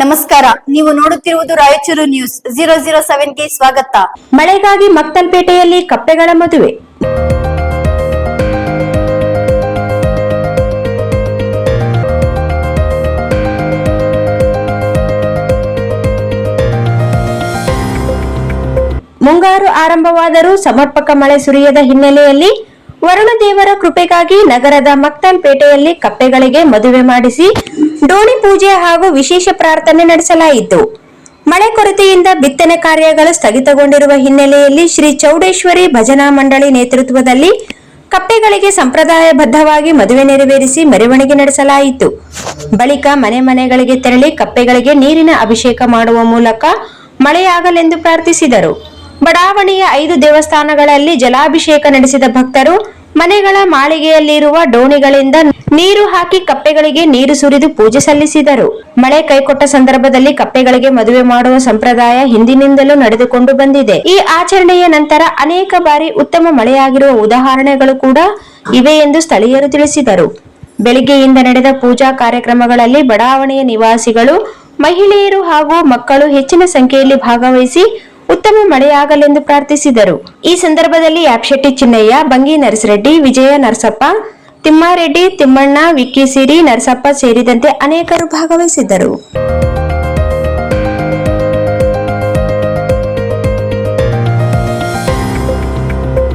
ನಮಸ್ಕಾರ, ನೀವು ನೋಡುತ್ತಿರುವುದು ರಾಯಚೂರು ನ್ಯೂಸ್ 007ಗೆ ಸ್ವಾಗತ. ಮಳೆಗಾಗಿ ಮಕ್ತಲ್ಪೇಟೆಯಲ್ಲಿ ಕಪ್ಪೆಗಳ ಮದುವೆ. ಮುಂಗಾರು ಆರಂಭವಾದರೂ ಸಮರ್ಪಕ ಮಳೆ ಸುರಿಯದ ಹಿನ್ನೆಲೆಯಲ್ಲಿ ವರುಣದೇವರ ಕೃಪೆಗಾಗಿ ನಗರದ ಮಕ್ತಲ್ಪೇಟೆಯಲ್ಲಿ ಕಪ್ಪೆಗಳಿಗೆ ಮದುವೆ ಮಾಡಿಸಿ ಡೋಣಿ ಪೂಜೆ ಹಾಗೂ ವಿಶೇಷ ಪ್ರಾರ್ಥನೆ ನಡೆಸಲಾಯಿತು. ಮಳೆ ಕೊರತೆಯಿಂದ ಬಿತ್ತನೆ ಕಾರ್ಯಗಳು ಸ್ಥಗಿತಗೊಂಡಿರುವ ಹಿನ್ನೆಲೆಯಲ್ಲಿ ಶ್ರೀ ಚೌಡೇಶ್ವರಿ ಭಜನಾ ಮಂಡಳಿ ನೇತೃತ್ವದಲ್ಲಿ ಕಪ್ಪೆಗಳಿಗೆ ಸಂಪ್ರದಾಯಬದ್ಧವಾಗಿ ಮದುವೆ ನೆರವೇರಿಸಿ ಮೆರವಣಿಗೆ ನಡೆಸಲಾಯಿತು. ಬಳಿಕ ಮನೆಗಳಿಗೆ ತೆರಳಿ ಕಪ್ಪೆಗಳಿಗೆ ನೀರಿನ ಅಭಿಷೇಕ ಮಾಡುವ ಮೂಲಕ ಮಳೆಯಾಗಲೆಂದು ಪ್ರಾರ್ಥಿಸಿದರು. ಬಡಾವಣೆಯ 5 ದೇವಸ್ಥಾನಗಳಲ್ಲಿ ಜಲಾಭಿಷೇಕ ನಡೆಸಿದ ಭಕ್ತರು ಮನೆಗಳ ಮಾಳಿಗೆಯಲ್ಲಿರುವ ಡೋಣಿಗಳಿಂದ ನೀರು ಹಾಕಿ ಕಪ್ಪೆಗಳಿಗೆ ನೀರು ಸುರಿದು ಪೂಜೆ ಸಲ್ಲಿಸಿದರು. ಮಳೆ ಕೈಕೊಟ್ಟ ಸಂದರ್ಭದಲ್ಲಿ ಕಪ್ಪೆಗಳಿಗೆ ಮದುವೆ ಮಾಡುವ ಸಂಪ್ರದಾಯ ಹಿಂದಿನಿಂದಲೂ ನಡೆದುಕೊಂಡು ಬಂದಿದೆ. ಈ ಆಚರಣೆಯ ನಂತರ ಅನೇಕ ಬಾರಿ ಉತ್ತಮ ಮಳೆಯಾಗಿರುವ ಉದಾಹರಣೆಗಳು ಕೂಡ ಇವೆ ಎಂದು ಸ್ಥಳೀಯರು ತಿಳಿಸಿದರು. ಬೆಳಿಗ್ಗೆಯಿಂದ ನಡೆದ ಪೂಜಾ ಕಾರ್ಯಕ್ರಮಗಳಲ್ಲಿ ಬಡಾವಣೆಯ ನಿವಾಸಿಗಳು, ಮಹಿಳೆಯರು ಹಾಗೂ ಮಕ್ಕಳು ಹೆಚ್ಚಿನ ಸಂಖ್ಯೆಯಲ್ಲಿ ಭಾಗವಹಿಸಿ ಉತ್ತಮ ಮಳೆಯಾಗಲೆಂದು ಪ್ರಾರ್ಥಿಸಿದರು. ಈ ಸಂದರ್ಭದಲ್ಲಿ ಯಾಪ್ಶೆಟ್ಟಿ ಚಿನ್ನಯ್ಯ, ಬಂಗಿ ನರಸರೆಡ್ಡಿ, ವಿಜಯ ನರಸಪ್ಪ, ತಿಮ್ಮಾರೆಡ್ಡಿ, ತಿಮ್ಮಣ್ಣ, ವಿಕ್ಕಿ ಸಿರಿ, ನರಸಪ್ಪ ಸೇರಿದಂತೆ ಅನೇಕರು ಭಾಗವಹಿಸಿದ್ದರು.